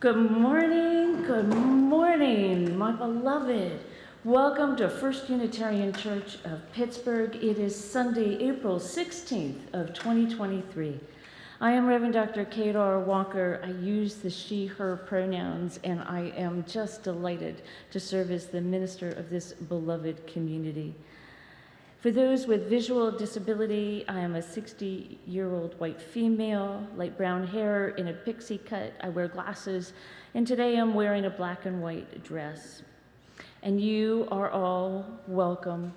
Good morning, my beloved. Welcome to First Unitarian Church of Pittsburgh. It is Sunday, April 16th of 2023. I am Reverend Dr. Kate R. Walker. I use the she, her pronouns, and I am just delighted to serve as the minister of this beloved community. For those with visual disability, I am a 60-year-old white female, light brown hair in a pixie cut. I wear glasses, and today I'm wearing a black and white dress. And you are all welcome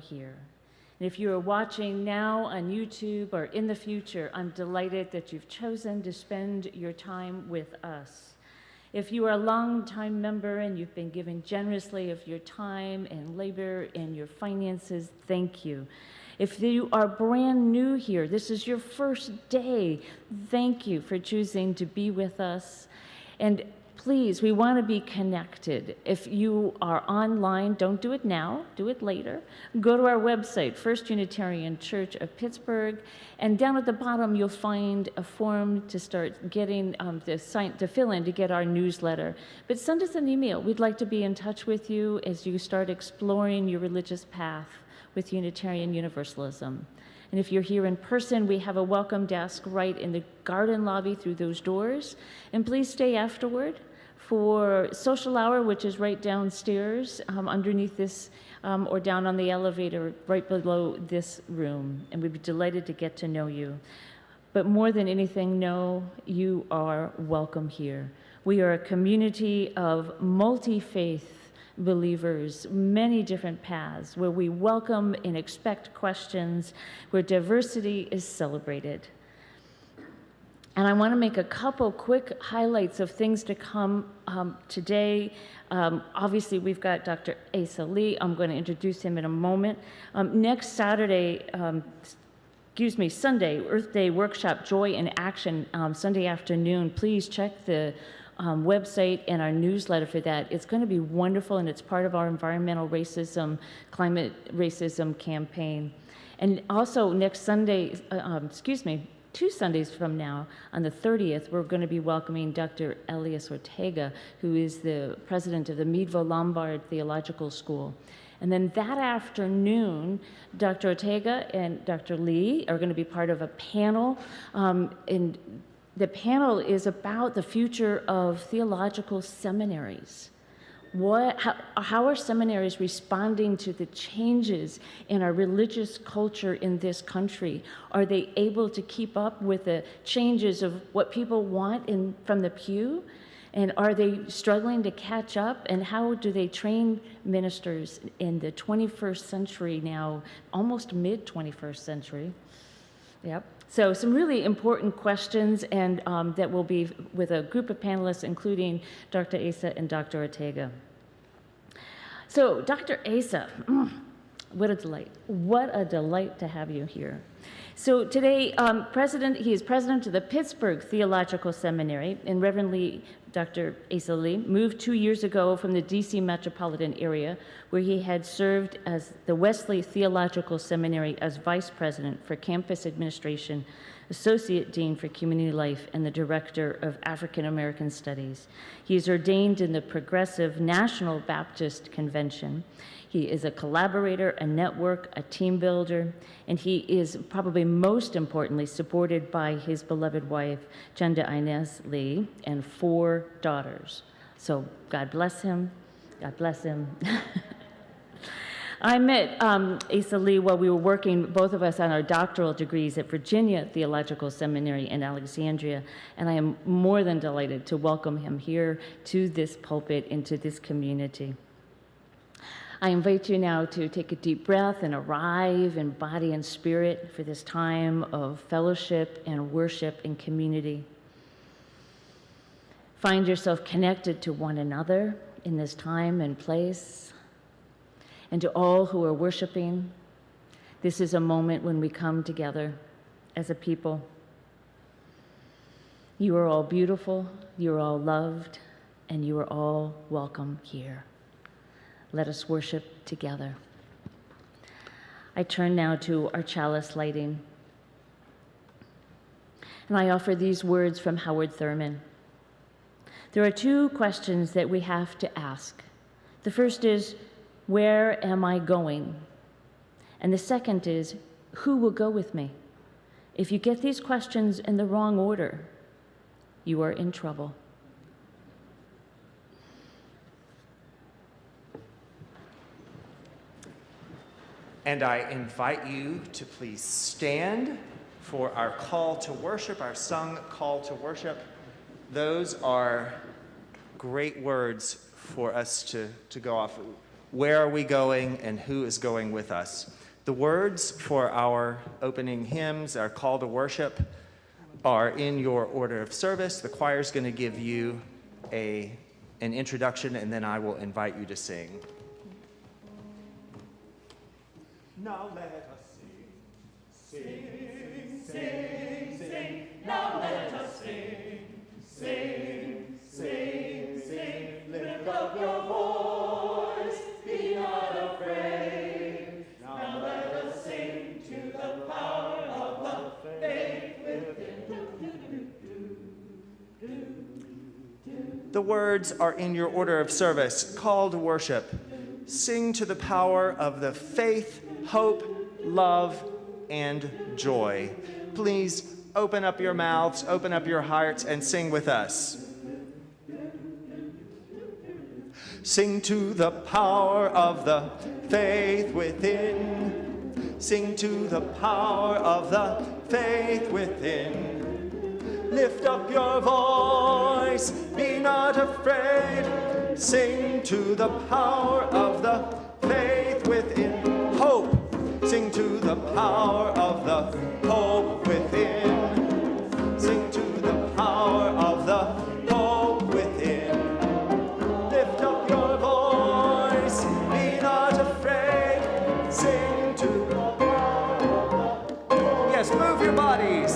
here. And if you are watching now on YouTube or in the future, I'm delighted that you've chosen to spend your time with us. If you are a long-time member and you've been giving generously of your time and labor and your finances, thank you. If you are brand new here, this is your first day, thank you for choosing to be with us. And please, we want to be connected. If you are online, don't do it now, do it later. Go to our website, First Unitarian Church of Pittsburgh, and down at the bottom you'll find a form to start getting to fill in to get our newsletter. But send us an email. We'd like to be in touch with you as you start exploring your religious path with Unitarian Universalism. And if you're here in person, we have a welcome desk right in the garden lobby through those doors. And please stay afterward for social hour, which is right downstairs underneath this, or down on the elevator right below this room. And we'd be delighted to get to know you. But more than anything, know you are welcome here. We are a community of multi-faith believers, many different paths, where we welcome and expect questions, where diversity is celebrated. And I want to make a couple quick highlights of things to come today. Obviously, we've got Dr. Asa Lee. I'm going to introduce him in a moment. Next Saturday, Sunday, Earth Day Workshop, Joy in Action, Sunday afternoon. Please check the website and our newsletter for that. It's going to be wonderful, and it's part of our environmental racism, climate racism campaign. And also next Sunday, 2 Sundays from now, on the 30th, we're going to be welcoming Dr. Elias Ortega, who is the president of the Meadville Lombard Theological School. And then that afternoon, Dr. Ortega and Dr. Lee are going to be part of a panel. And the panel is about the future of theological seminaries. How are seminaries responding to the changes in our religious culture in this country? Are they able to keep up with the changes of what people want from the pew? And are they struggling to catch up? And how do they train ministers in the 21st century now, almost mid-21st century? Yep. So some really important questions, and that will be with a group of panelists, including Dr. Asa and Dr. Ortega. So Dr. Asa, what a delight. What a delight to have you here. So today, he is president of the Pittsburgh Theological Seminary, and Reverend Lee, Dr. Asa Lee, moved 2 years ago from the DC metropolitan area, where he had served as the Wesley Theological Seminary as vice president for campus administration, associate dean for community life, and the director of African American studies. He is ordained in the Progressive National Baptist Convention. He is a collaborator, a network, a team builder, and he is probably most importantly supported by his beloved wife, Chenda Inez Lee, and 4 daughters. So God bless him. God bless him. I met Asa Lee while we were working, both of us, on our doctoral degrees at Virginia Theological Seminary in Alexandria, and I am more than delighted to welcome him here to this pulpit, into this community. I invite you now to take a deep breath and arrive in body and spirit for this time of fellowship and worship and community. Find yourself connected to one another in this time and place. And to all who are worshiping, this is a moment when we come together as a people. You are all beautiful, you are all loved, and you are all welcome here. Let us worship together. I turn now to our chalice lighting. And I offer these words from Howard Thurman. There are two questions that we have to ask. The first is, where am I going? And the second is, who will go with me? If you get these questions in the wrong order, you are in trouble. And I invite you to please stand for our call to worship, our sung call to worship. Those are great words for us to go off. Where are we going and who is going with us? The words for our opening hymns, our call to worship, are in your order of service. The choir's going to give you an introduction, and then I will invite you to sing. Now let us sing, sing, sing, sing. Now let us sing, sing, sing, sing. Lift up your voice, be not afraid. Now let us sing to the power of the faith within. The words are in your order of service. Call to worship. Sing to the power of the faith, hope, love, and joy. Please open up your mouths, open up your hearts, and sing with us. Sing to the power of the faith within. Sing to the power of the faith within. Lift up your voice, be not afraid. Sing to the power of the faith within. Hope, sing to the power of the hope within. Sing to the power of the hope within. Lift up your voice, be not afraid. Sing to the power of the... Yes, move your bodies.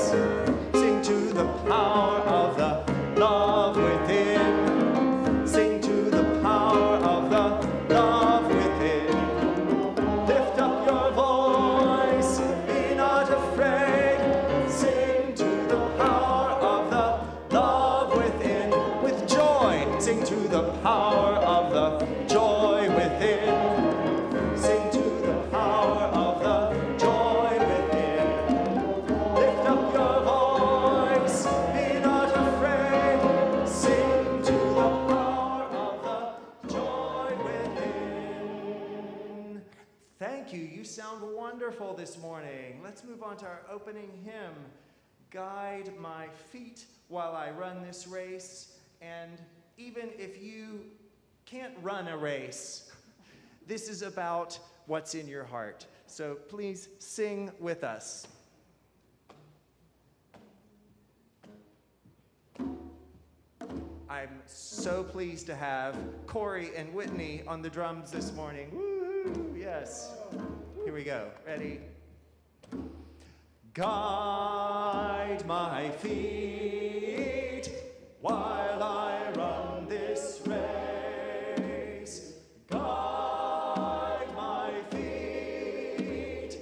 Sing to the power of the love within. Sing to the power of the love within. Lift up your voice, be not afraid. Sing to the power of the love within. With joy, sing to the power of the joy within. Sing to the power of the joy within. Lift up your voice, be not afraid. Sing to the power of the joy within. Thank you. You sound wonderful this morning. Let's move on to our opening hymn, Guide My Feet While I Run This Race. And even if you can't run a race, this is about what's in your heart. So please sing with us. I'm so pleased to have Corey and Whitney on the drums this morning. Woo-hoo, yes. Here we go. Ready? Guide my feet while I run this race. Guide my feet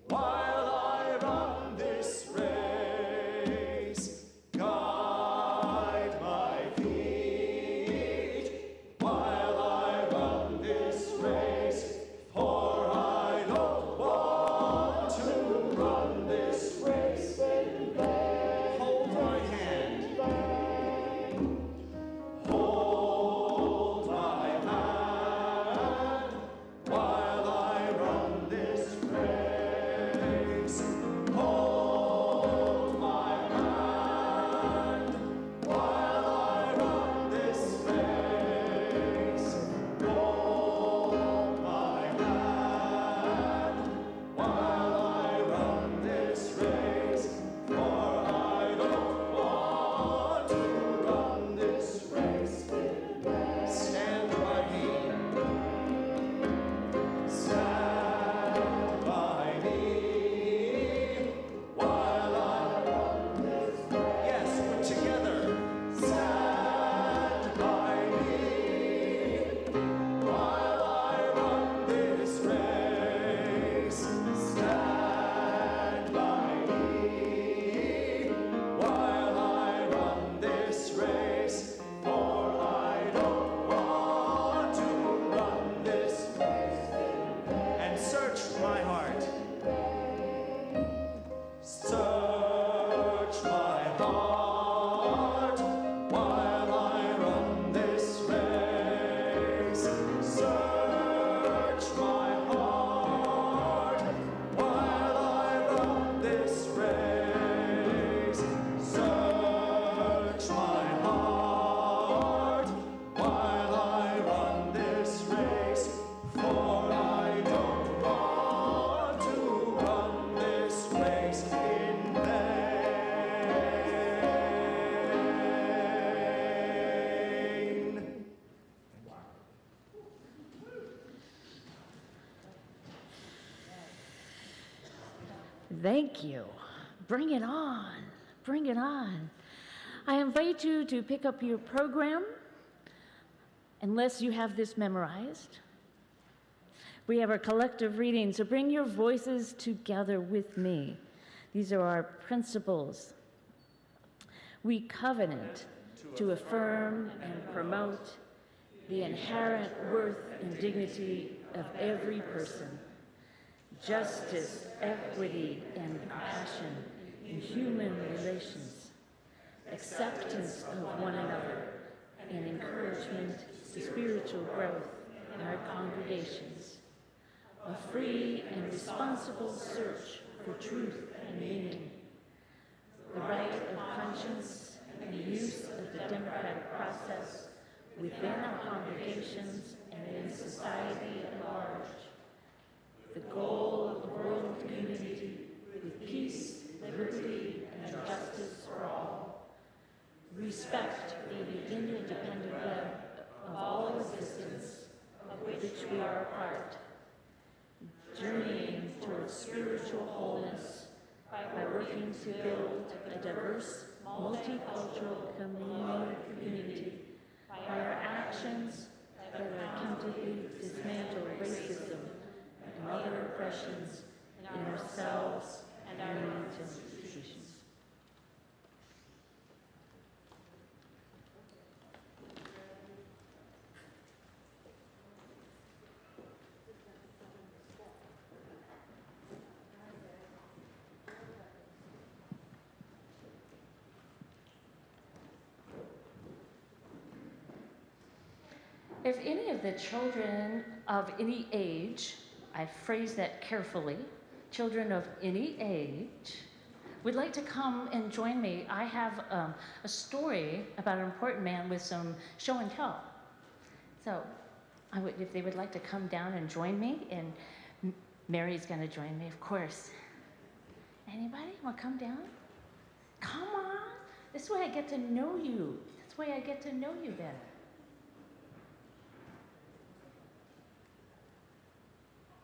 while I run this race. Guide my feet while I run this race. For I don't want to run this race in vain. Hold my hand. Thank you. Bring it on. Bring it on. I invite you to pick up your program, unless you have this memorized. We have our collective reading, so bring your voices together with me. These are our principles. We covenant to affirm and promote the inherent worth and dignity of every person, justice, equity, and compassion in human relations, acceptance of one another, and encouragement to spiritual growth in our congregations, a free and responsible search for truth and meaning, the right of conscience and the use of the democratic process within our congregations and in society at large, the goal of world community with peace, liberty, and justice for all, respect for the interdependent web of all existence of which we are a part, journeying towards spiritual wholeness by working to build a diverse, multicultural community by our actions that accountably dismantle racism and other oppressions in ourselves and our institutions. If any of the children of any age, I phrase that carefully, children of any age, would like to come and join me, I have a story about an important man with some show and tell. So if they would like to come down and join me, and Mary's going to join me, of course. Anybody want to come down? Come on. This way I get to know you. This way I get to know you better.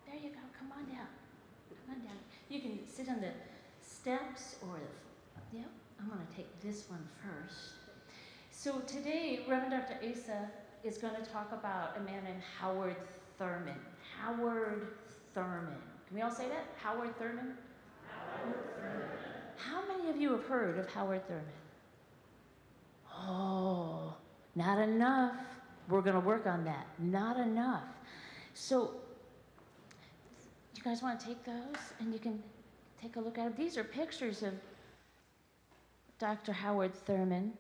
There you go. Come on down. Come on down. You can sit on the steps or yeah. I'm going to take this one first. So today, Reverend Dr. Asa is going to talk about a man named Howard Thurman. Howard Thurman. Can we all say that? Howard Thurman? Howard Thurman. How many of you have heard of Howard Thurman? Oh, not enough. We're going to work on that. Not enough. So, you guys want to take those and you can take a look at them? These are pictures of Dr. Howard Thurman.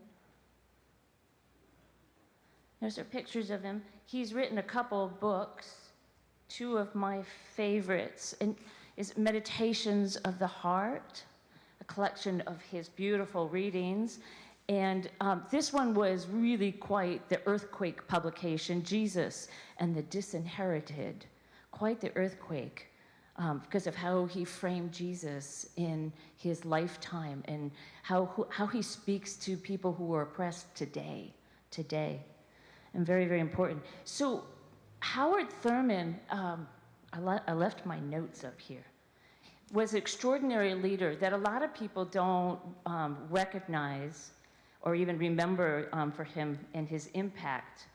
Those are pictures of him. He's written a couple of books. Two of my favorites is Meditations of the Heart, a collection of his beautiful readings. And this one was really quite the earthquake publication, Jesus and the Disinherited. Quite the earthquake. Because of how he framed Jesus in his lifetime and how he speaks to people who are oppressed today, and very, very important. So Howard Thurman, I left my notes up here, was an extraordinary leader that a lot of people don't recognize or even remember for him and his impact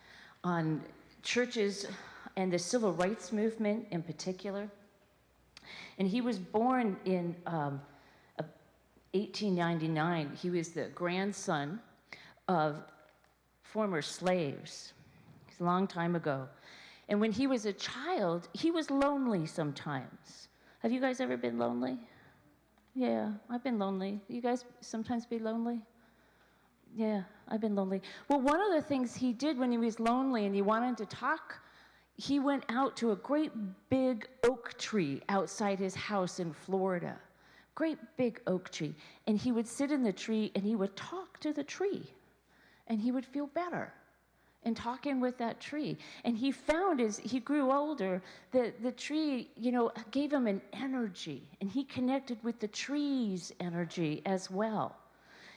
on churches and the civil rights movement in particular. And he was born in 1899. He was the grandson of former slaves. It's a long time ago. And when he was a child, he was lonely sometimes. Have you guys ever been lonely? Yeah, I've been lonely. You guys sometimes be lonely? Yeah, I've been lonely. Well, one of the things he did when he was lonely and he wanted to talk, he went out to a great big oak tree outside his house in Florida. Great big oak tree. And he would sit in the tree and he would talk to the tree. And he would feel better in talking with that tree. And he found as he grew older that the tree, gave him an energy. And he connected with the tree's energy as well.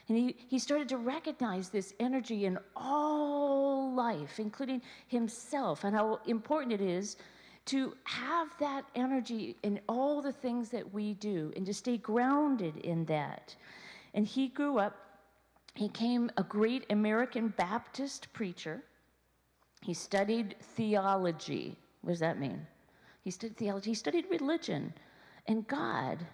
And he started to recognize this energy in all life, including himself, and how important it is to have that energy in all the things that we do and to stay grounded in that. And he grew up, he became a great American Baptist preacher. He studied theology. What does that mean? He studied theology, he studied religion and God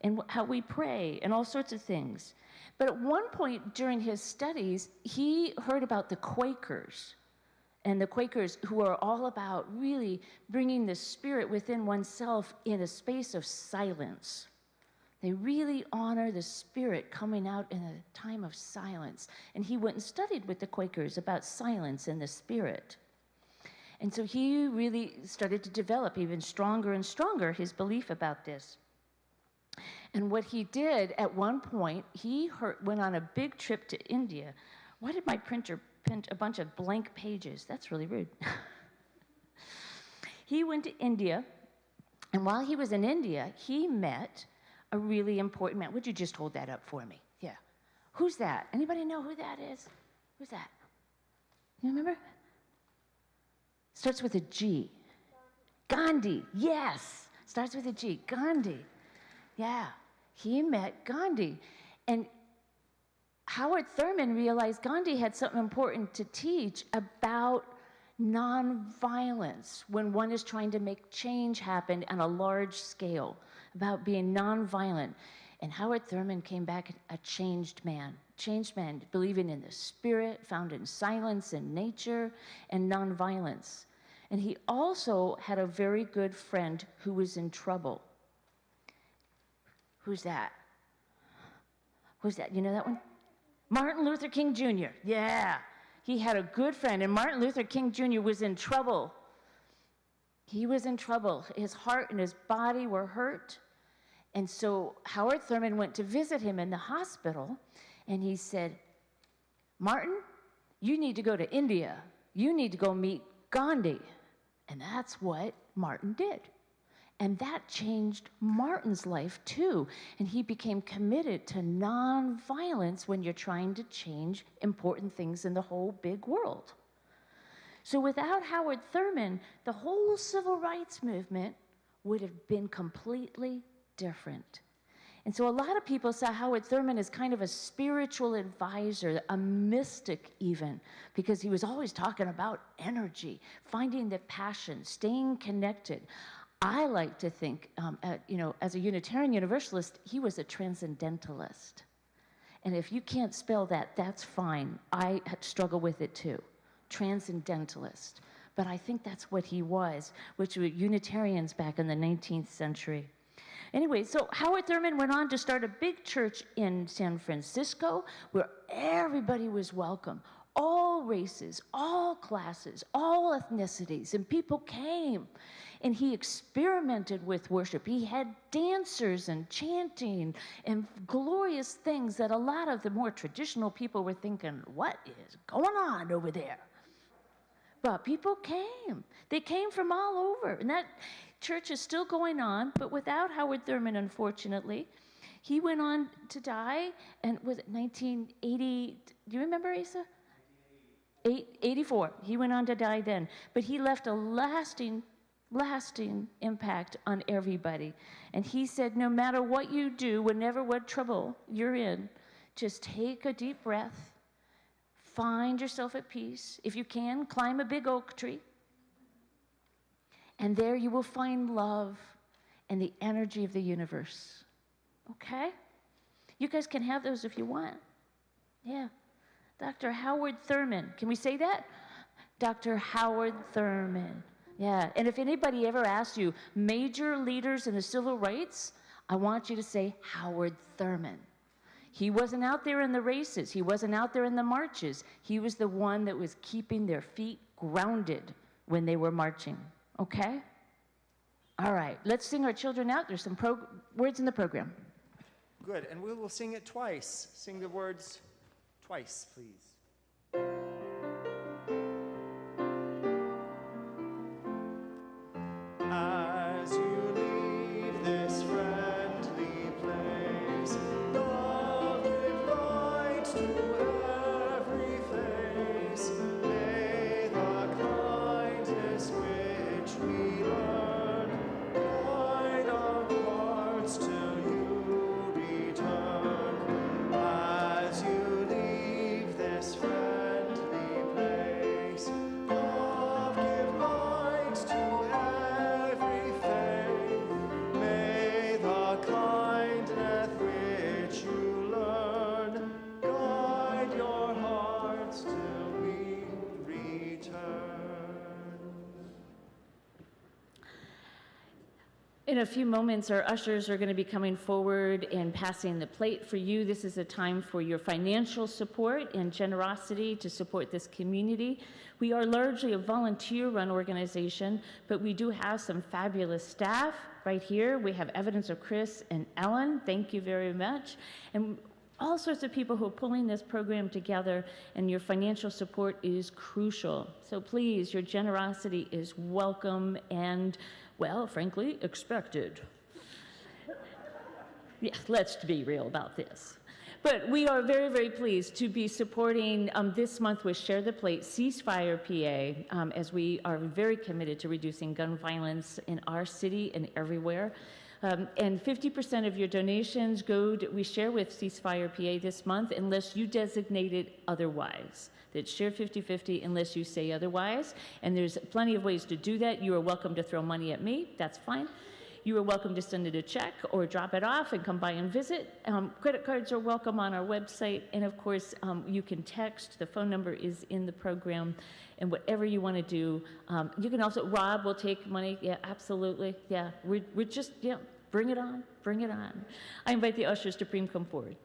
and how we pray and all sorts of things. But at one point during his studies, he heard about the Quakers. And the Quakers, who are all about really bringing the spirit within oneself in a space of silence. They really honor the spirit coming out in a time of silence. And he went and studied with the Quakers about silence and the spirit. And so he really started to develop even stronger and stronger his belief about this. And what he did at one point, he went on a big trip to India. Why did my printer print a bunch of blank pages? That's really rude. He went to India, and while he was in India, he met a really important man. Would you just hold that up for me? Yeah. Who's that? Anybody know who that is? Who's that? You remember? Starts with a G. Gandhi. Yes. Starts with a G. Gandhi. Yeah. He met Gandhi. And Howard Thurman realized Gandhi had something important to teach about nonviolence when one is trying to make change happen on a large scale, about being nonviolent. And Howard Thurman came back a changed man, believing in the spirit found in silence and nature and nonviolence. And he also had a very good friend who was in trouble. Who's that? Who's that? You know that one? Martin Luther King Jr. Yeah. He had a good friend, and Martin Luther King Jr. was in trouble. He was in trouble. His heart and his body were hurt. And so Howard Thurman went to visit him in the hospital, and he said, Martin, you need to go to India. You need to go meet Gandhi. And that's what Martin did. And that changed Martin's life too. And he became committed to nonviolence when you're trying to change important things in the whole big world. So without Howard Thurman, the whole civil rights movement would have been completely different. And so a lot of people saw Howard Thurman as kind of a spiritual advisor, a mystic even, because he was always talking about energy, finding the passion, staying connected. I like to think, as a Unitarian Universalist, he was a transcendentalist. And if you can't spell that, that's fine. I struggle with it too. Transcendentalist. But I think that's what he was, which were Unitarians back in the 19th century. Anyway, so Howard Thurman went on to start a big church in San Francisco where everybody was welcome. All races, all classes, all ethnicities, and people came. And he experimented with worship. He had dancers and chanting and glorious things that a lot of the more traditional people were thinking, what is going on over there? But people came. They came from all over. And that church is still going on, but without Howard Thurman, unfortunately. He went on to die, and was it 1980? Do you remember, Asa? 84. He went on to die then. But he left a lasting impact on everybody. And he said, no matter what you do, whenever what trouble you're in, just take a deep breath, find yourself at peace. If you can, climb a big oak tree. And there you will find love and the energy of the universe. Okay? You guys can have those if you want. Yeah. Dr. Howard Thurman. Can we say that? Dr. Howard Thurman. Yeah. And if anybody ever asks you, major leaders in the civil rights, I want you to say Howard Thurman. He wasn't out there in the races. He wasn't out there in the marches. He was the one that was keeping their feet grounded when they were marching. Okay? All right. Let's sing our children out. There's some words in the program. Good. And we will sing it twice. Sing the words twice, please. As you leave this friendly place, love give light to every face. May the kindness which we learn In a few moments, our ushers are going to be coming forward and passing the plate for you. This is a time for your financial support and generosity to support this community. We are largely a volunteer-run organization, but we do have some fabulous staff right here. We have evidence of Chris and Ellen. Thank you very much. And all sorts of people who are pulling this program together, and your financial support is crucial. So please, your generosity is welcome and, well, frankly, expected. Yeah, let's be real about this. But we are very, very pleased to be supporting this month with Share the Plate Ceasefire PA, as we are very committed to reducing gun violence in our city and everywhere. And 50% of your donations we share with Ceasefire PA this month unless you designate it otherwise. That's share 50-50 unless you say otherwise. And there's plenty of ways to do that. You are welcome to throw money at me. That's fine. You are welcome to send it a check or drop it off and come by and visit. Credit cards are welcome on our website. And of course, you can text. The phone number is in the program. And whatever you want to do, you can also, Rob will take money. Yeah, absolutely. Yeah, we're just, yeah, bring it on, bring it on. I invite the ushers to come forward.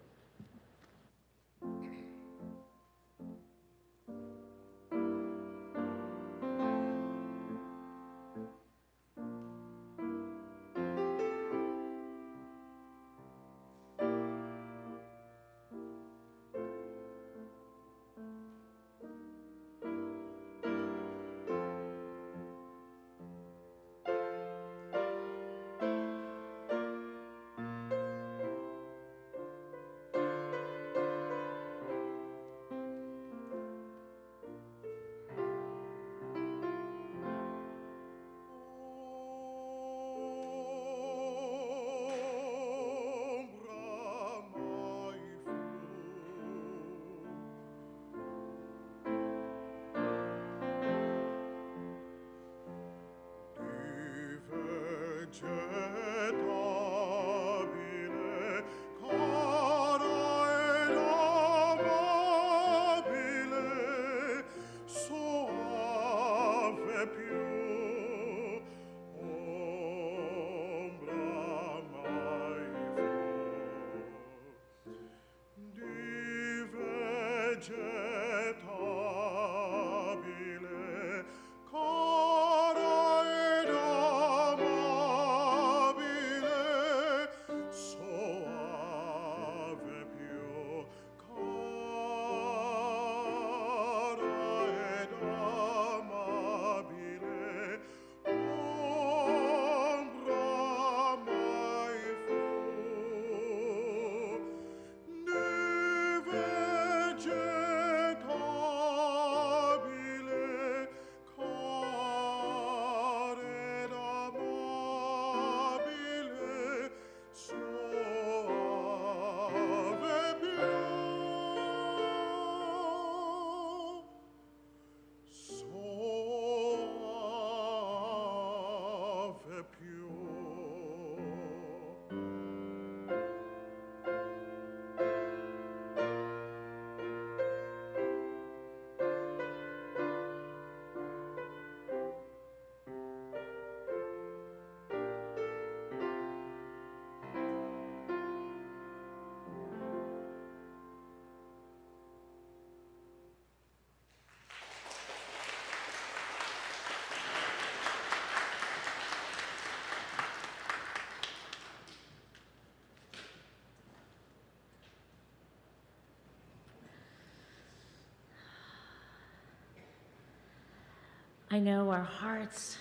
I know our hearts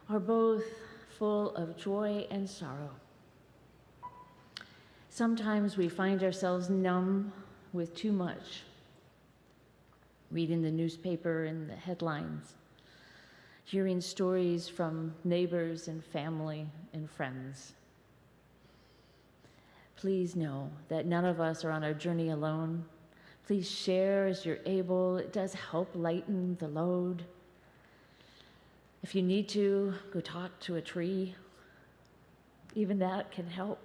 are both full of joy and sorrow. Sometimes we find ourselves numb with too much, reading the newspaper and the headlines, hearing stories from neighbors and family and friends. Please know that none of us are on our journey alone. Please share as you're able. It does help lighten the load. If you need to, go talk to a tree. Even that can help.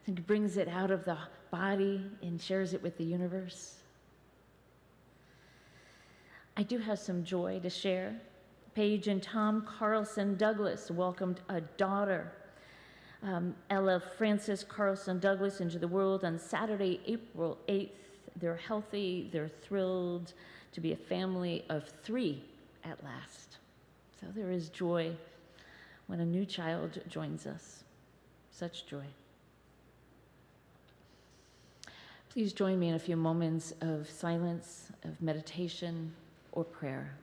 It brings it out of the body and shares it with the universe. I do have some joy to share. Paige and Tom Carlson Douglas welcomed a daughter, Ella Frances Carlson Douglas, into the world on Saturday, April 8th. They're healthy, they're thrilled to be a family of 3 at last. So there is joy when a new child joins us. Such joy. Please join me in a few moments of silence, of meditation, or prayer.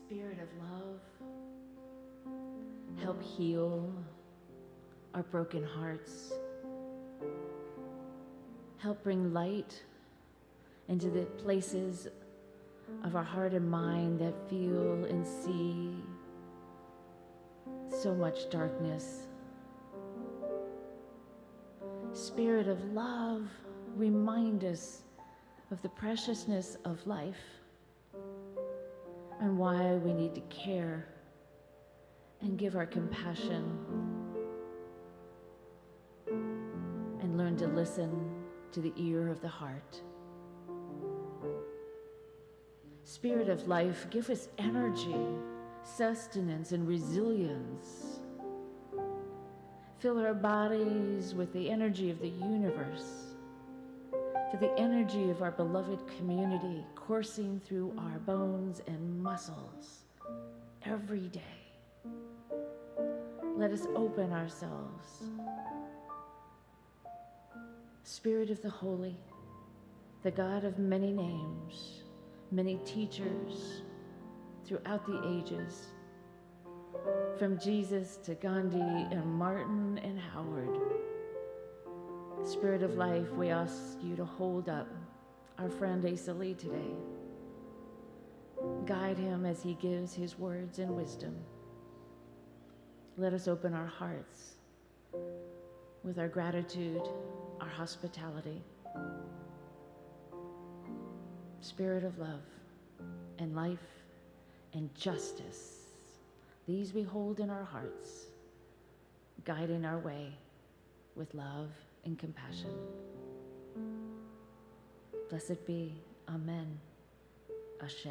Spirit of love, help heal our broken hearts. Help bring light into the places of our heart and mind that feel and see so much darkness. Spirit of love, remind us of the preciousness of life and why we need to care and give our compassion and learn to listen to the ear of the heart. Spirit of life, give us energy, sustenance, and resilience. Fill our bodies with the energy of the universe, for the energy of our beloved community coursing through our bones and muscles every day. Let us open ourselves. Spirit of the Holy, the God of many names, many teachers throughout the ages, from Jesus to Gandhi and Martin and Howard. Spirit of life, we ask you to hold up our friend Asa Lee today. Guide him as he gives his words and wisdom. Let us open our hearts with our gratitude, our hospitality. Spirit of love and life and justice, these we hold in our hearts, guiding our way with love and compassion. Blessed be. Amen. Ashe.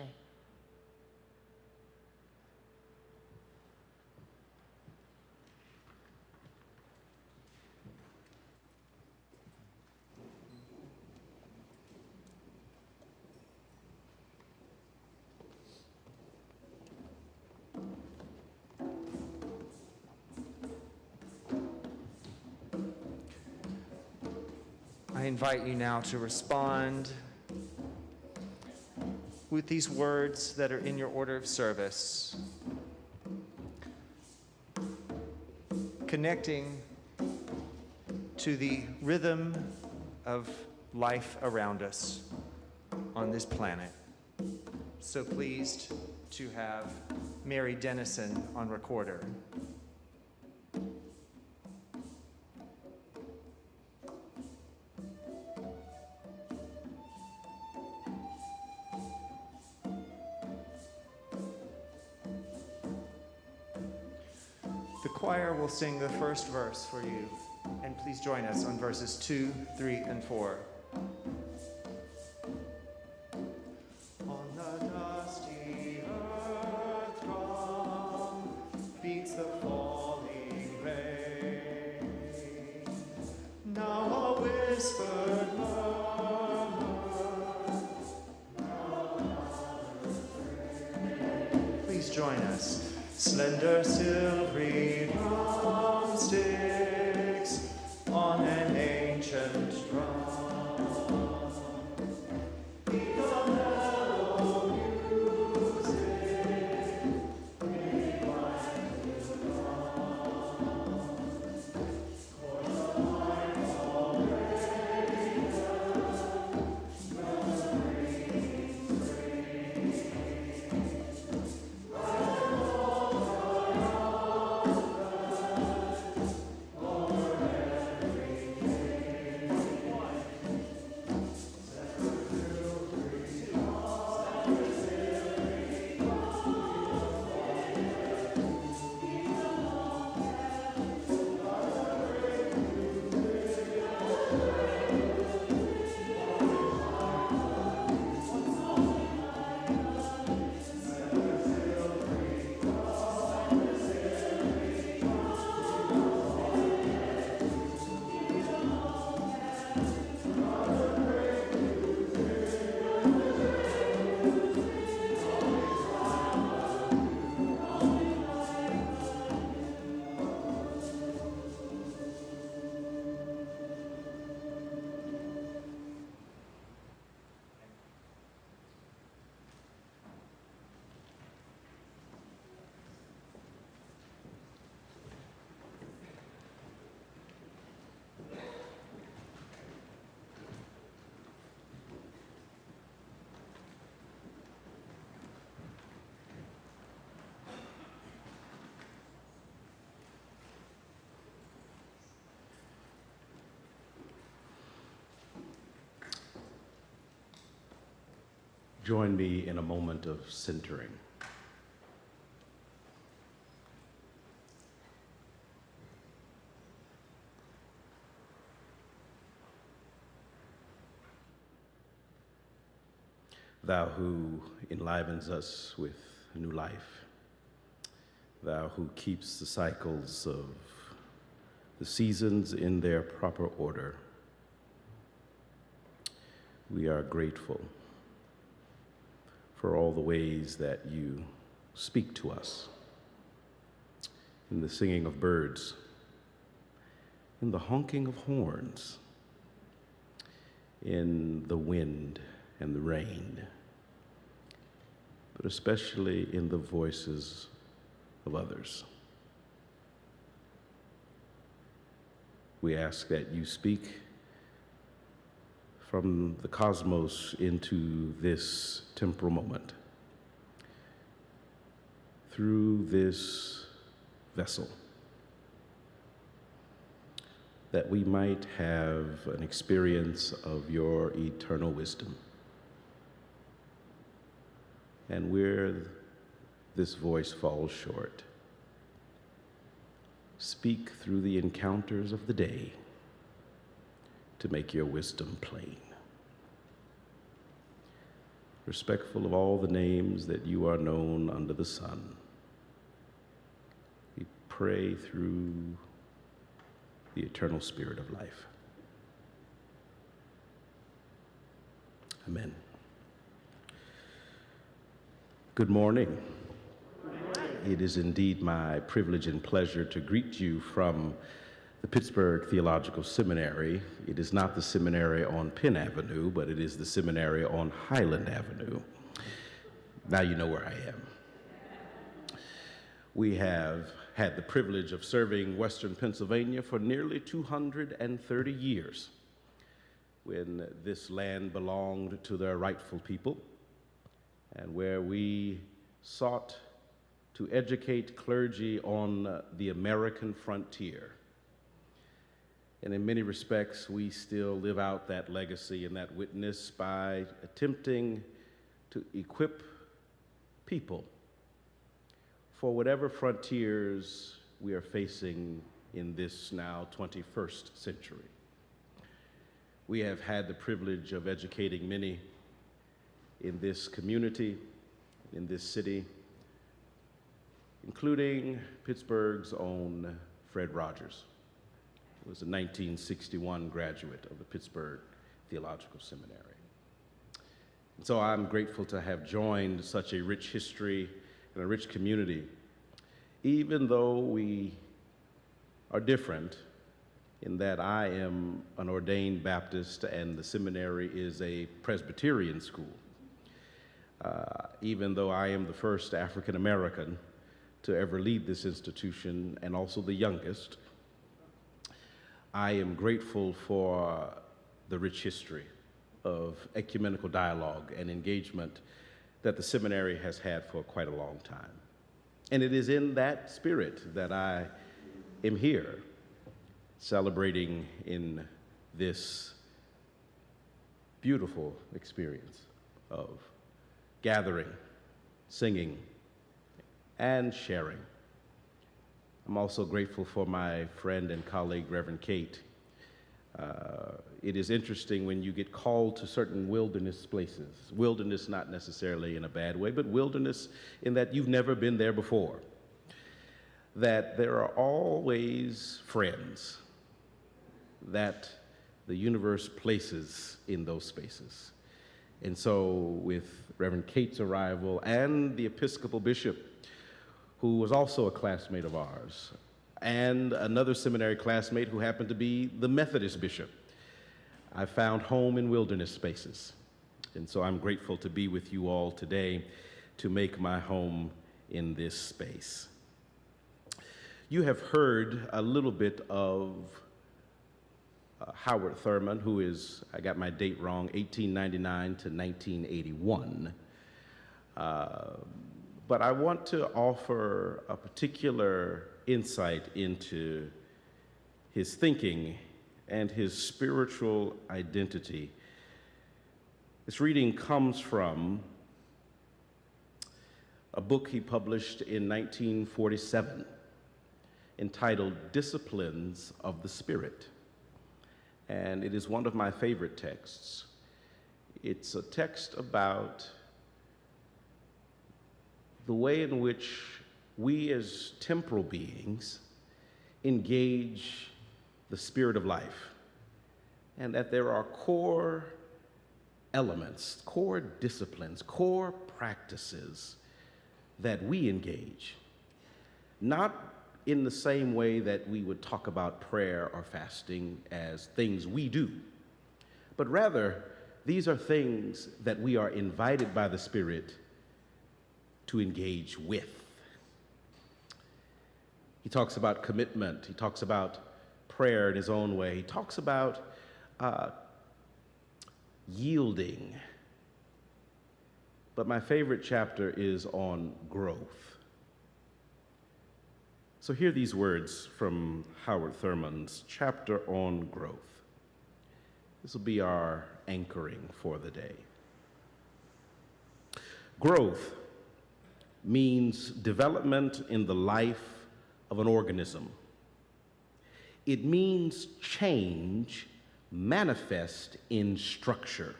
I invite you now to respond with these words that are in your order of service, connecting to the rhythm of life around us on this planet. So pleased to have Mary Dennison on recorder. The choir will sing the first verse for you, and please join us on verses 2, 3, and 4. On the dusty earth drum beats the falling rain. Now a whispered murmur, please join us. Slender silvery drumsticks on an ancient drum. Beat the mellow music, rewind the drum. Chords of life all break, Join me in a moment of centering. Thou who enlivens us with new life, thou who keeps the cycles of the seasons in their proper order, we are grateful for all the ways that you speak to us in the singing of birds, in the honking of horns, in the wind and the rain, but especially in the voices of others. We ask that you speak from the cosmos into this temporal moment, through this vessel, that we might have an experience of your eternal wisdom. And where this voice falls short, speak through the encounters of the day to make your wisdom plain. Respectful of all the names that you are known under the sun, we pray through the eternal Spirit of life. Amen. Good morning. It is indeed my privilege and pleasure to greet you from the Pittsburgh Theological Seminary. It is not the seminary on Penn Avenue, but it is the seminary on Highland Avenue. Now you know where I am. We have had the privilege of serving Western Pennsylvania for nearly 230 years, when this land belonged to their rightful people, and where we sought to educate clergy on the American frontier. And in many respects, we still live out that legacy and that witness by attempting to equip people for whatever frontiers we are facing in this now 21st century. We have had the privilege of educating many in this community, in this city, including Pittsburgh's own Fred Rogers, who was a 1961 graduate of the Pittsburgh Theological Seminary. And so I'm grateful to have joined such a rich history and a rich community, even though we are different in that I am an ordained Baptist and the seminary is a Presbyterian school. Even though I am the first African American to ever lead this institution and also the youngest, I am grateful for the rich history of ecumenical dialogue and engagement that the seminary has had for quite a long time. And it is in that spirit that I am here, celebrating in this beautiful experience of gathering, singing, and sharing. I'm also grateful for my friend and colleague, Reverend Kate. It is interesting when you get called to certain wilderness places. Wilderness not necessarily in a bad way, but wilderness in that you've never been there before. That there are always friends that the universe places in those spaces. And so with Reverend Kate's arrival and the Episcopal bishop, who was also a classmate of ours, and another seminary classmate who happened to be the Methodist bishop, I found home in wilderness spaces. And so I'm grateful to be with you all today to make my home in this space. You have heard a little bit of Howard Thurman, who is, I got my date wrong, 1899 to 1981. But I want to offer a particular insight into his thinking and his spiritual identity This reading comes from a book he published in 1947 entitled Disciplines of the Spirit. And it is one of my favorite texts. It's a text about the way in which we as temporal beings engage the spirit of life, and that there are core elements, core disciplines, core practices that we engage, not in the same way that we would talk about prayer or fasting as things we do, but rather these are things that we are invited by the Spirit to engage with. He talks about commitment. He talks about prayer in his own way. He talks about yielding. But my favorite chapter is on growth. So hear these words from Howard Thurman's chapter on growth. This will be our anchoring for the day. Growth means development in the life of an organism. It means change manifest in structure.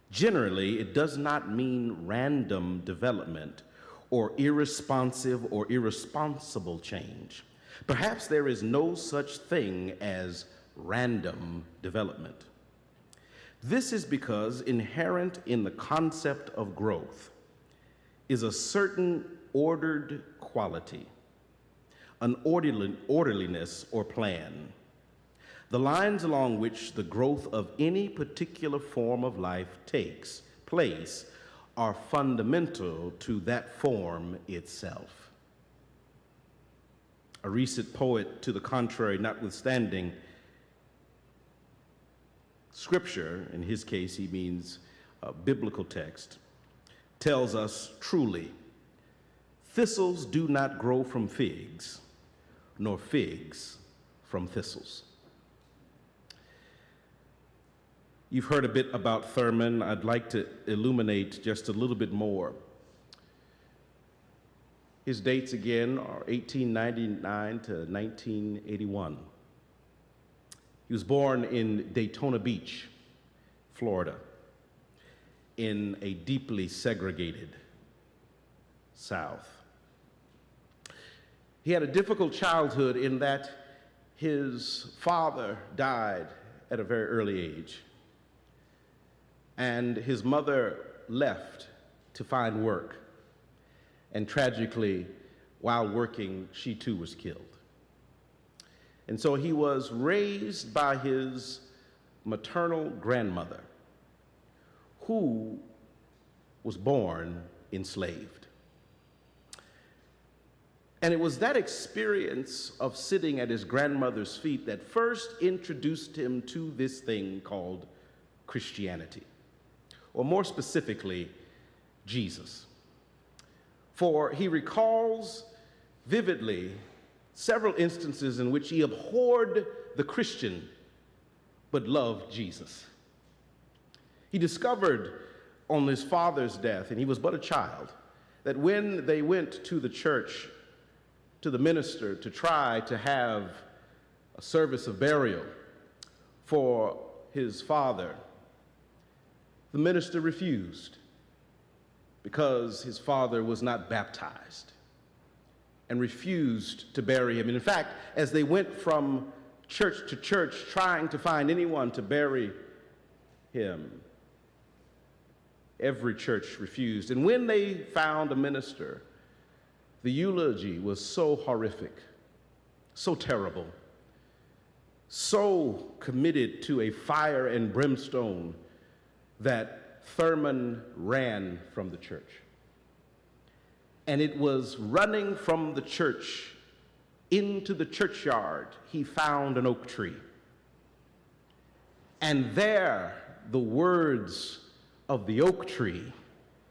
Generally, it does not mean random development or irresponsive or irresponsible change. Perhaps there is no such thing as random development. This is because inherent in the concept of growth is a certain ordered quality, an orderliness or plan. The lines along which the growth of any particular form of life takes place are fundamental to that form itself. A recent poet, to the contrary, notwithstanding, Scripture, in his case he means biblical text, tells us truly, thistles do not grow from figs, nor figs from thistles. You've heard a bit about Thurman. I'd like to illuminate just a little bit more. His dates again are 1899 to 1981. He was born in Daytona Beach, Florida, in a deeply segregated South. He had a difficult childhood in that his father died at a very early age, and his mother left to find work. And tragically, while working, she too was killed. And so he was raised by his maternal grandmother, who was born enslaved. And it was that experience of sitting at his grandmother's feet that first introduced him to this thing called Christianity, or more specifically, Jesus. For he recalls vividly several instances in which he abhorred the Christian but loved Jesus. He discovered on his father's death, and he was but a child, that when they went to the church, to the minister, to try to have a service of burial for his father, the minister refused because his father was not baptized and refused to bury him. And in fact, as they went from church to church trying to find anyone to bury him, every church refused. And when they found a minister, the eulogy was so horrific, so terrible, so committed to a fire and brimstone that Thurman ran from the church. And it was running from the church into the churchyard he found an oak tree. And there the words of the oak tree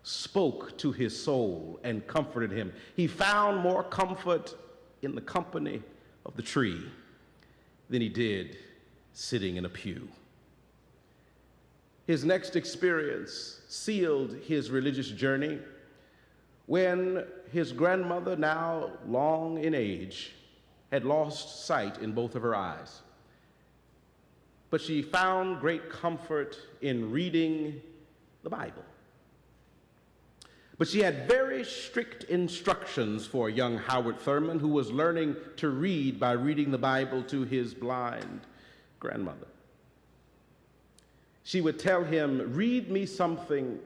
spoke to his soul and comforted him. He found more comfort in the company of the tree than he did sitting in a pew. His next experience sealed his religious journey when his grandmother, now long in age, had lost sight in both of her eyes. But she found great comfort in reading the Bible. But she had very strict instructions for young Howard Thurman, who was learning to read by reading the Bible to his blind grandmother. She would tell him, "Read me something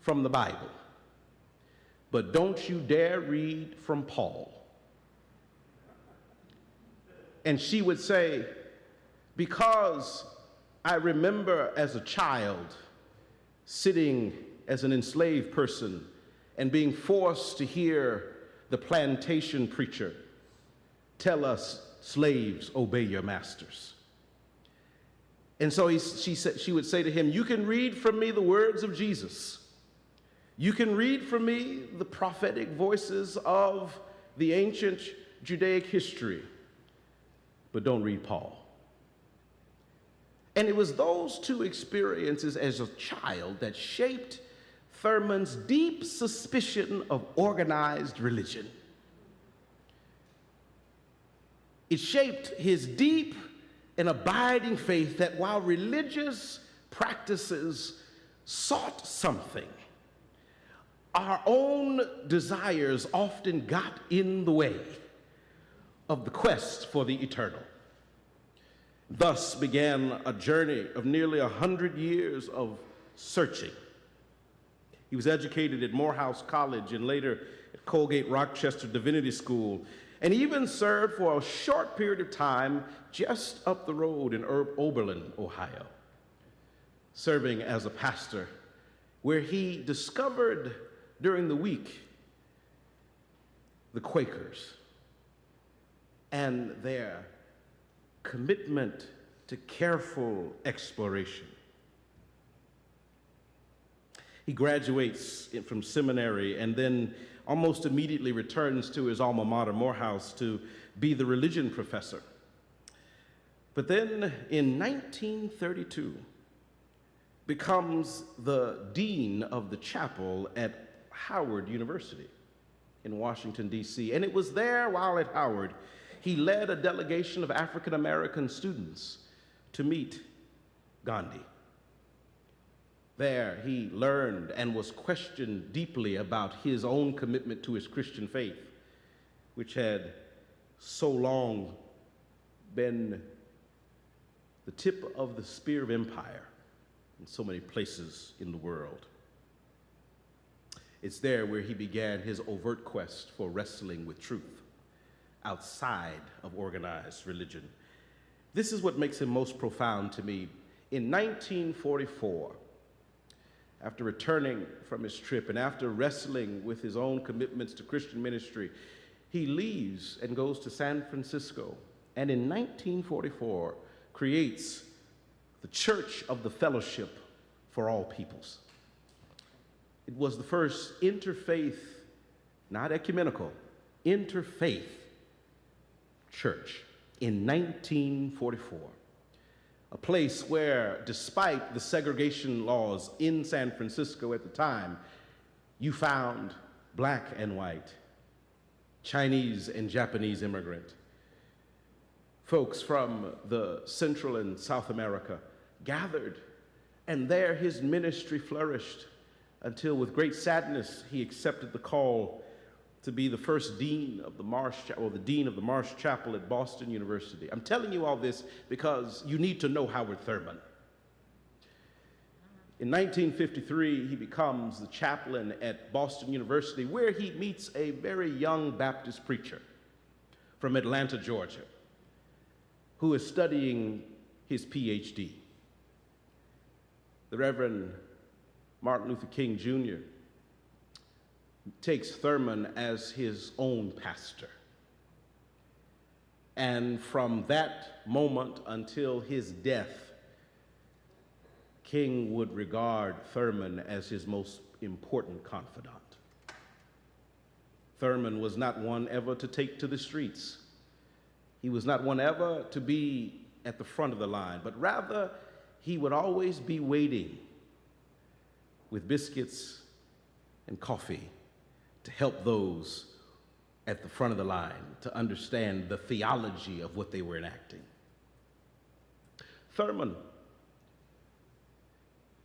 from the Bible, but don't you dare read from Paul." And she would say, "Because I remember as a child sitting as an enslaved person and being forced to hear the plantation preacher tell us, 'Slaves, obey your masters.'" And so she would say to him, "You can read from me the words of Jesus. You can read from me the prophetic voices of the ancient Judaic history, but don't read Paul." And it was those two experiences as a child that shaped Thurman's deep suspicion of organized religion. It shaped his deep and abiding faith that while religious practices sought something, our own desires often got in the way of the quest for the eternal. Thus began a journey of nearly 100 years of searching. He was educated at Morehouse College and later at Colgate Rochester Divinity School, and even served for a short period of time just up the road in Oberlin, Ohio, serving as a pastor, where he discovered during the week the Quakers and their commitment to careful exploration. He graduates from seminary and then almost immediately returns to his alma mater, Morehouse, to be the religion professor. But then in 1932, becomes the dean of the chapel at Howard University in Washington, D.C. And it was there, while at Howard, he led a delegation of African American students to meet Gandhi. There, he learned and was questioned deeply about his own commitment to his Christian faith, which had so long been the tip of the spear of empire in so many places in the world. It's there where he began his overt quest for wrestling with truth outside of organized religion. This is what makes him most profound to me. In 1944, after returning from his trip and after wrestling with his own commitments to Christian ministry, he leaves and goes to San Francisco, and in 1944 creates the Church of the Fellowship for All Peoples. It was the first interfaith, not ecumenical, interfaith church in 1944. A place where, despite the segregation laws in San Francisco at the time, you found black and white, Chinese and Japanese immigrant, folks from the Central and South America gathered, and there his ministry flourished until, with great sadness, he accepted the call to be the first dean of the Marsh, or the dean of the Marsh Chapel at Boston University. I'm telling you all this because you need to know Howard Thurman. In 1953, he becomes the chaplain at Boston University, where he meets a very young Baptist preacher from Atlanta, Georgia, who is studying his PhD. The Reverend Martin Luther King Jr. takes Thurman as his own pastor. And from that moment until his death, King would regard Thurman as his most important confidant. Thurman was not one ever to take to the streets. He was not one ever to be at the front of the line, but rather he would always be waiting with biscuits and coffee to help those at the front of the line to understand the theology of what they were enacting. Thurman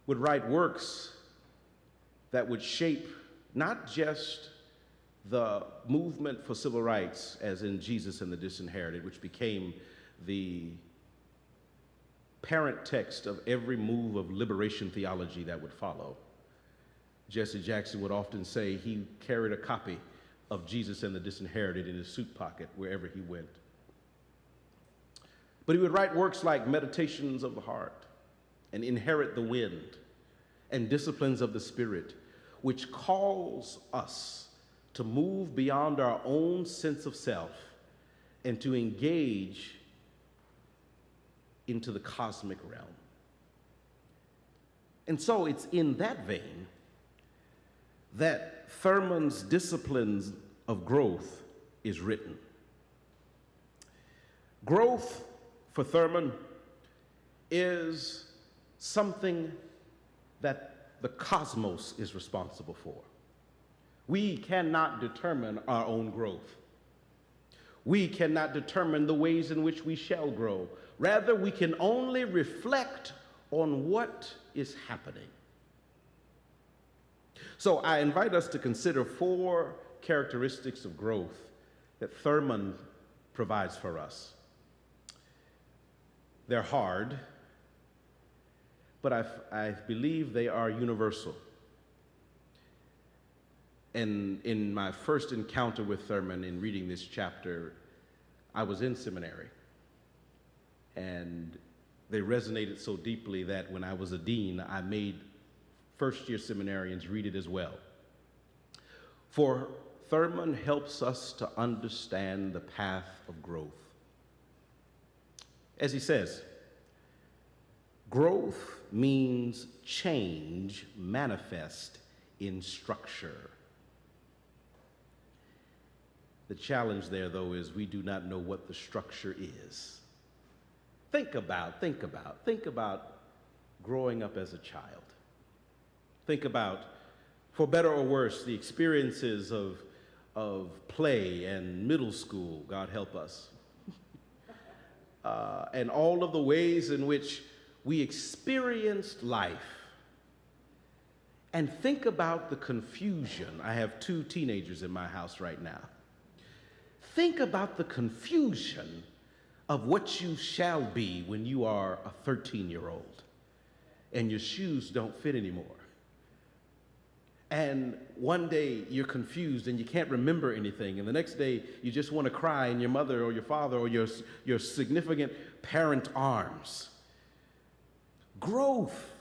would write works that would shape not just the movement for civil rights, as in Jesus and the Disinherited, which became the parent text of every move of liberation theology that would follow. Jesse Jackson would often say he carried a copy of Jesus and the Disinherited in his suit pocket wherever he went. But he would write works like Meditations of the Heart and Inherit the Wind and Disciplines of the Spirit, which calls us to move beyond our own sense of self and to engage into the cosmic realm. And so it's in that vein that Thurman's Disciplines of Growth is written. Growth for Thurman is something that the cosmos is responsible for. We cannot determine our own growth. We cannot determine the ways in which we shall grow. Rather, we can only reflect on what is happening. So I invite us to consider 4 characteristics of growth that Thurman provides for us. They're hard, but I believe they are universal. And in my first encounter with Thurman in reading this chapter, I was in seminary. And they resonated so deeply that when I was a dean, I made first-year seminarians read it as well. For Thurman helps us to understand the path of growth. As he says, growth means change manifest in structure. The challenge there, though, is we do not know what the structure is. Think about growing up as a child. Think about, for better or worse, the experiences of play and middle school, God help us, and all of the ways in which we experienced life. And think about the confusion. I have 2 teenagers in my house right now. Think about the confusion of what you shall be when you are a 13-year-old and your shoes don't fit anymore. And one day you're confused and you can't remember anything, and the next day you just want to cry in your mother or your father or your significant parent arms. Growth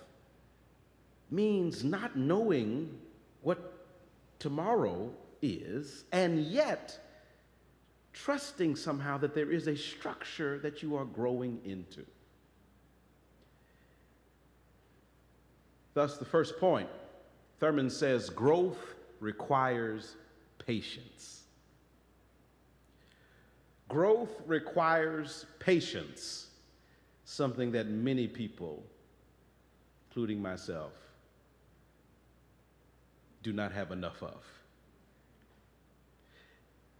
means not knowing what tomorrow is, and yet trusting somehow that there is a structure that you are growing into. Thus, the first point, Thurman says, growth requires patience. Growth requires patience, something that many people, including myself, do not have enough of.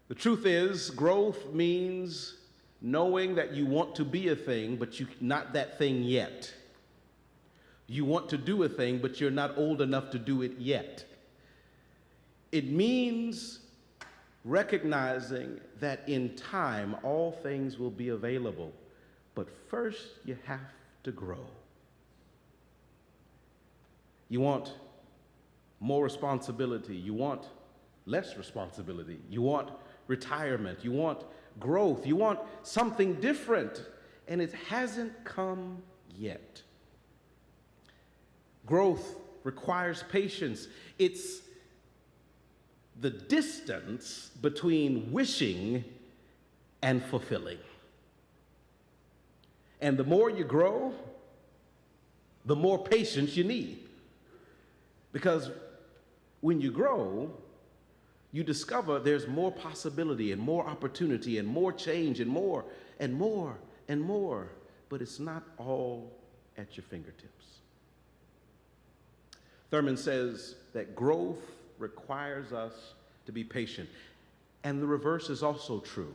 The truth is, growth means knowing that you want to be a thing, but you're not that thing yet. You want to do a thing, but you're not old enough to do it yet. It means recognizing that in time, all things will be available, but first you have to grow. You want more responsibility. You want less responsibility. You want retirement. You want growth. You want something different, and it hasn't come yet. Growth requires patience. It's the distance between wishing and fulfilling. And the more you grow, the more patience you need. Because when you grow, you discover there's more possibility and more opportunity and more change and more and more and more, but it's not all at your fingertips. Thurman says that growth requires us to be patient. And the reverse is also true.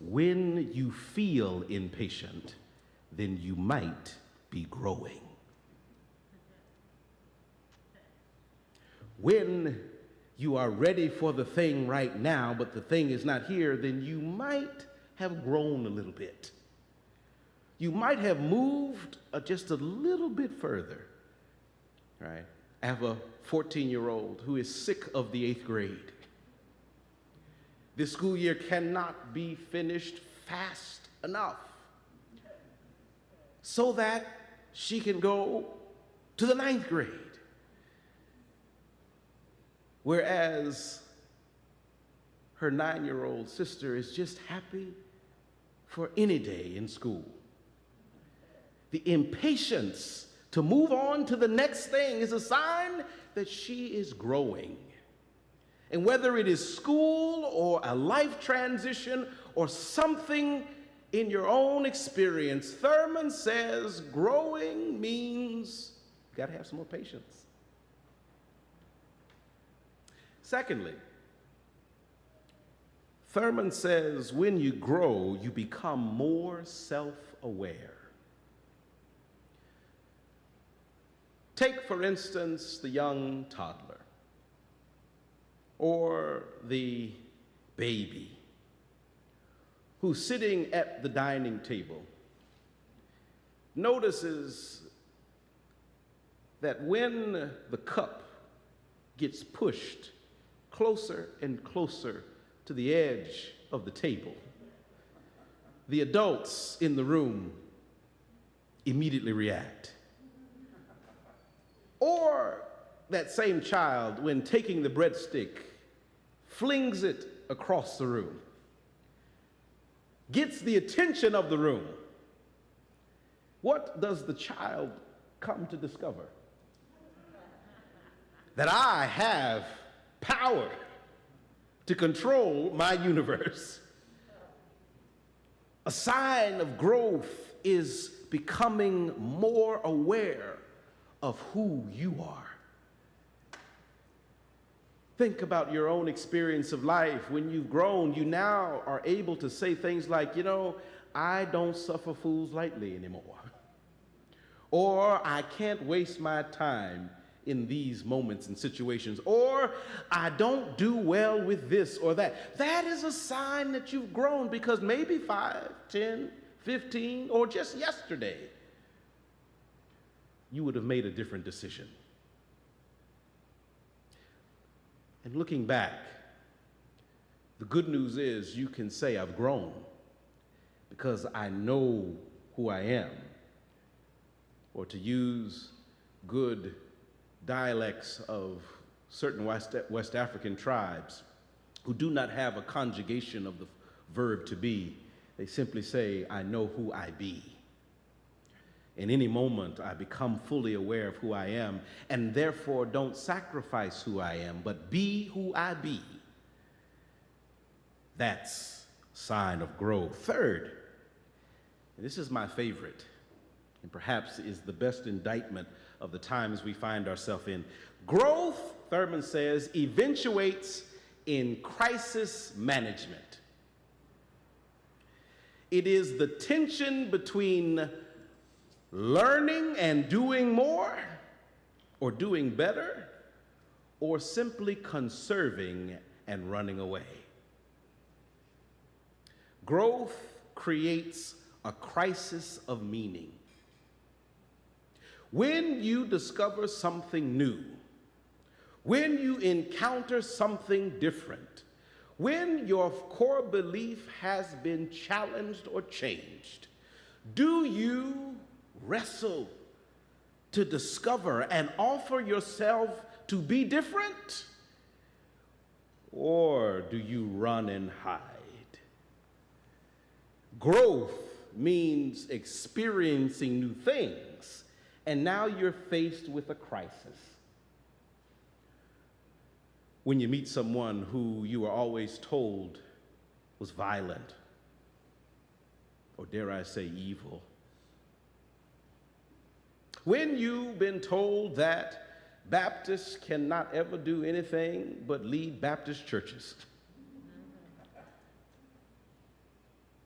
When you feel impatient, then you might be growing. When you are ready for the thing right now, but the thing is not here, then you might have grown a little bit. You might have moved just a little bit further, right? I have a 14-year-old who is sick of the 8th grade. This school year cannot be finished fast enough so that she can go to the 9th grade. Whereas her 9-year-old sister is just happy for any day in school. The impatience to move on to the next thing is a sign that she is growing. And whether it is school or a life transition or something in your own experience, Thurman says growing means you got to have some more patience. Secondly, Thurman says when you grow, you become more self-aware. Take, for instance, the young toddler or the baby who's sitting at the dining table, notices that when the cup gets pushed closer and closer to the edge of the table, the adults in the room immediately react. Or that same child, when taking the breadstick, flings it across the room, gets the attention of the room. What does the child come to discover? That I have power to control my universe. A sign of growth is becoming more aware of who you are. Think about your own experience of life. When you've grown, you now are able to say things like, I don't suffer fools lightly anymore. Or I can't waste my time in these moments and situations. Or I don't do well with this or that. That is a sign that you've grown, because maybe 5, 10, 15, or just yesterday, you would have made a different decision. And looking back, the good news is you can say, I've grown because I know who I am. Or to use good dialects of certain West African tribes who do not have a conjugation of the verb to be, they simply say, I know who I be. In any moment, I become fully aware of who I am, and therefore don't sacrifice who I am, but be who I be. That's a sign of growth. Third, and this is my favorite, and perhaps is the best indictment of the times we find ourselves in. Growth, Thurman says, eventuates in crisis management. It is the tension between learning and doing more, or doing better, or simply conserving and running away. Growth creates a crisis of meaning. When you discover something new, when you encounter something different, when your core belief has been challenged or changed, do you wrestle to discover and offer yourself to be different? Or do you run and hide? Growth means experiencing new things, and now you're faced with a crisis. When you meet someone who you were always told was violent, or dare I say evil, When you've been told that Baptists cannot ever do anything but lead Baptist churches.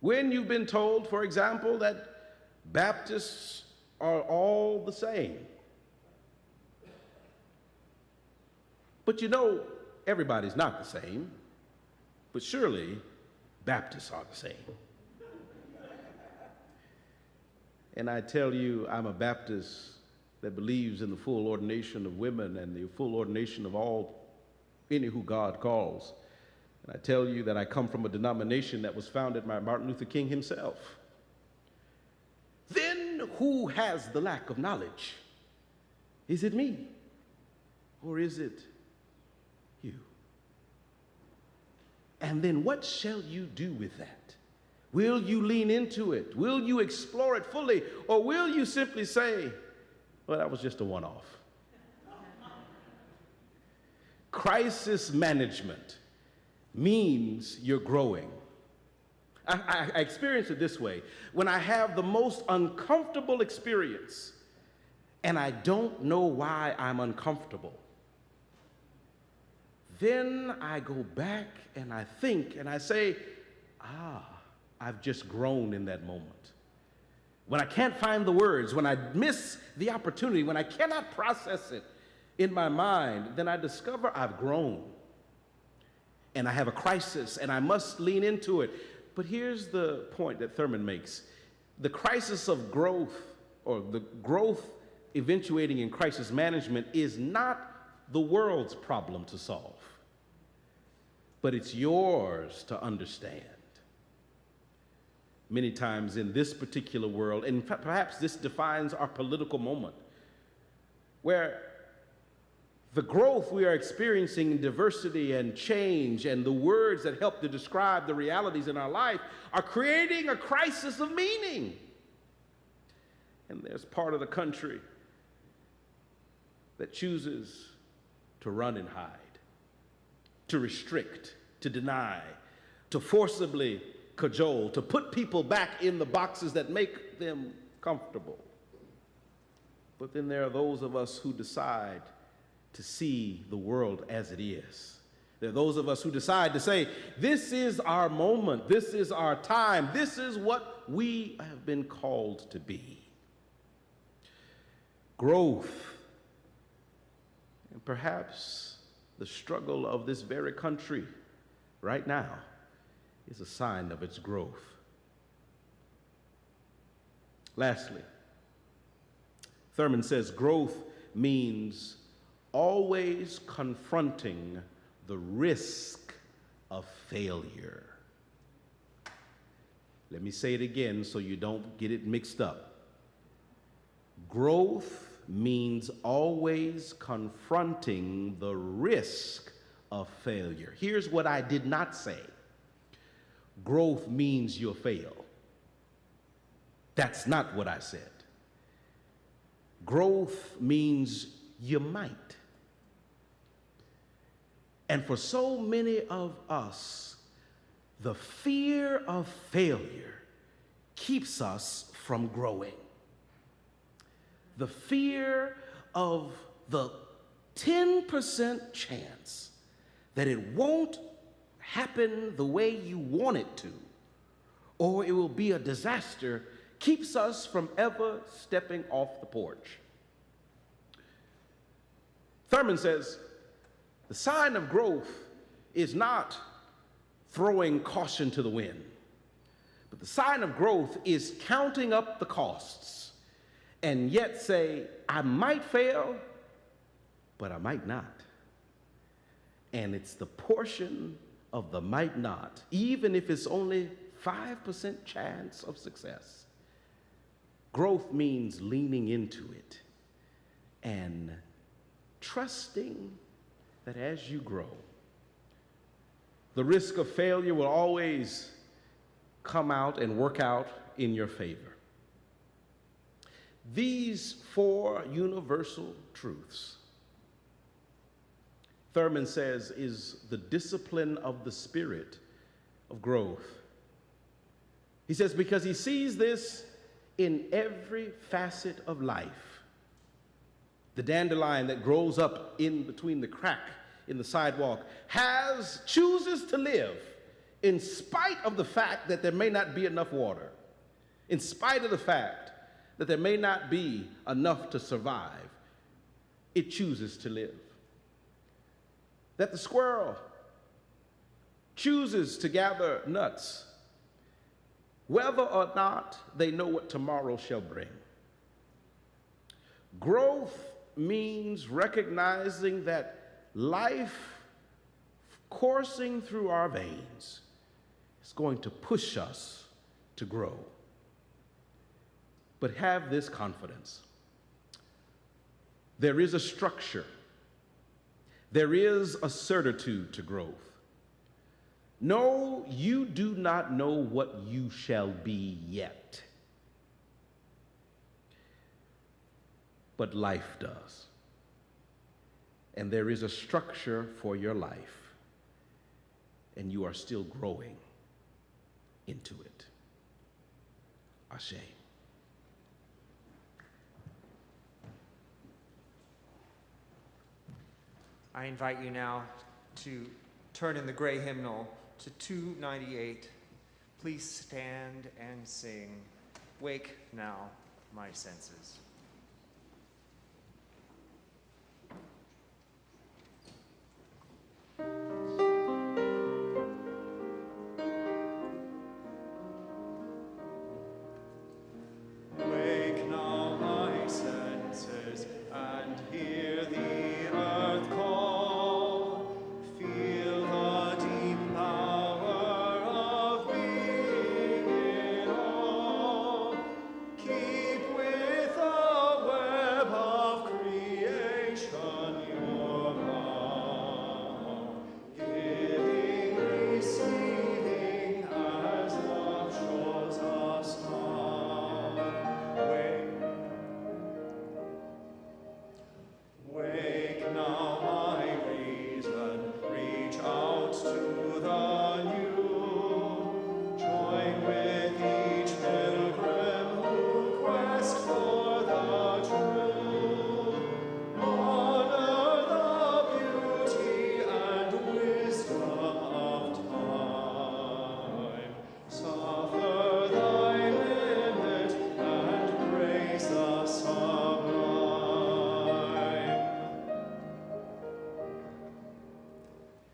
When you've been told, for example, that Baptists are all the same. But you know, everybody's not the same, but surely Baptists are the same. And I tell you, I'm a Baptist that believes in the full ordination of women and the full ordination of any who God calls. And I tell you that I come from a denomination that was founded by Martin Luther King himself. Then who has the lack of knowledge? Is it me or is it you? And then what shall you do with that? Will you lean into it? Will you explore it fully? Or will you simply say, well, that was just a one-off? Crisis management means you're growing. I experience it this way. When I have the most uncomfortable experience and I don't know why I'm uncomfortable, then I go back and I think and I say, I've just grown in that moment. When I can't find the words, when I miss the opportunity, when I cannot process it in my mind, then I discover I've grown. And I have a crisis and I must lean into it. But here's the point that Thurman makes. The crisis of growth, or the growth eventuating in crisis management, is not the world's problem to solve, but it's yours to understand. Many times in this particular world, and perhaps this defines our political moment, where the growth we are experiencing in diversity and change and the words that help to describe the realities in our life are creating a crisis of meaning. And there's part of the country that chooses to run and hide, to restrict, to deny, to forcibly cajole, to put people back in the boxes that make them comfortable. But then there are those of us who decide to see the world as it is. There are those of us who decide to say, this is our moment, this is our time, this is what we have been called to be. Growth, and perhaps the struggle of this very country right now, is a sign of its growth. Lastly, Thurman says growth means always confronting the risk of failure. Let me say it again so you don't get it mixed up. Growth means always confronting the risk of failure. Here's what I did not say. Growth means you'll fail. That's not what I said. Growth means you might. And for so many of us, the fear of failure keeps us from growing. The fear of the 10% chance that it won't happen the way you want it to, or it will be a disaster, keeps us from ever stepping off the porch. Thurman says, the sign of growth is not throwing caution to the wind, but the sign of growth is counting up the costs and yet say, I might fail, but I might not. And it's the portion of the might not, even if it's only 5% chance of success. Growth means leaning into it and trusting that as you grow, the risk of failure will always come out and work out in your favor. These 4 universal truths, Thurman says, is the discipline of the spirit of growth. He says, because he sees this in every facet of life. the dandelion that grows up in between the crack in the sidewalk, chooses to live in spite of the fact that there may not be enough water, in spite of the fact that there may not be enough to survive. It chooses to live. That the squirrel chooses to gather nuts, whether or not they know what tomorrow shall bring. Growth means recognizing that life coursing through our veins is going to push us to grow. But have this confidence. There is a structure. There is a certitude to growth. No, you do not know what you shall be yet. But life does. And there is a structure for your life, and you are still growing into it. Ashe. I invite you now to turn in the gray hymnal to 298. Please stand and sing, "Wake Now My Senses." Wake now my senses and hear the earth call. Feel the deep power of being in all. Keep with the web of creation your vow. Giving, receiving as love shows us how. Wake now my reason, reach out to the new. Join with each pilgrim who quest for the true. Honor the beauty and wisdom of time. Suffer thy limit and praise the sublime.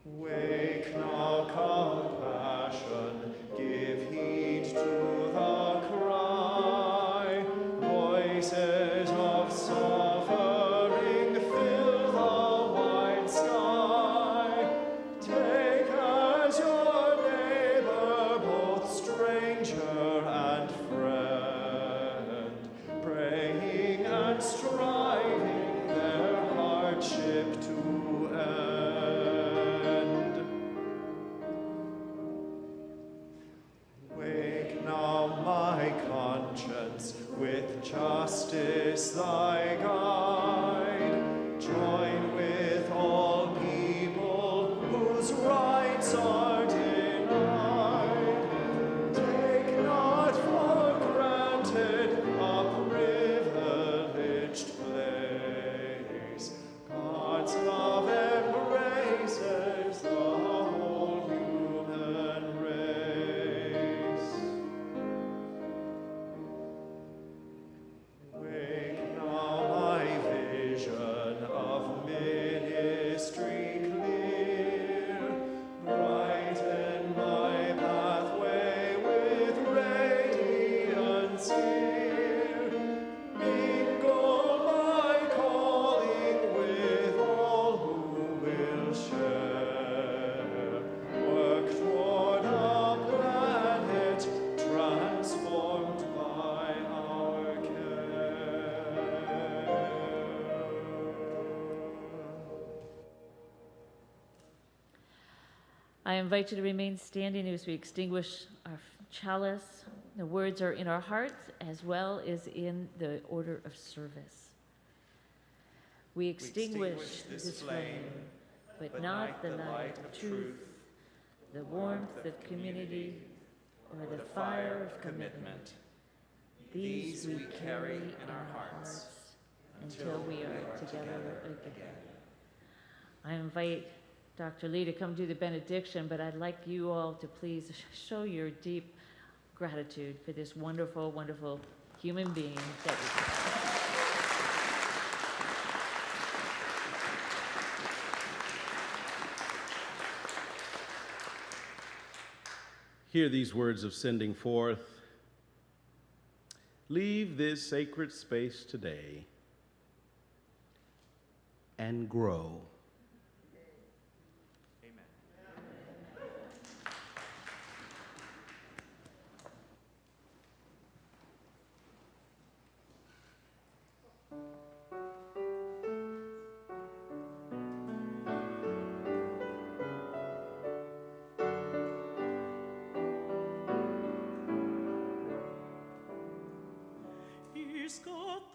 Wake now compassion, give heed to the cry. Voices of suffering fill the wide sky. Take as your neighbor both stranger and friend, praying and striving their hardship to end. Wake now my conscience, with justice thy guide. Join with all people whose rights are denied. Take not for granted a privileged place. God's love embraces the whole human race. Wake now my vision of ministry clear. Brighten my pathway with radiance here. Mingle my calling with all who will share. Work toward a planet transformed by our care. I invite you to remain standing as we extinguish our chalice. The words are in our hearts as well as in the order of service. We extinguish this flame, but not the light of truth, the warmth of community, or the fire of commitment. These we carry in our hearts until we are together again. I invite Dr. Lee to come do the benediction, but I'd like you all to please show your deep gratitude for this wonderful, wonderful human being that we Hear these words of sending forth. Leave this sacred space today and grow. He's got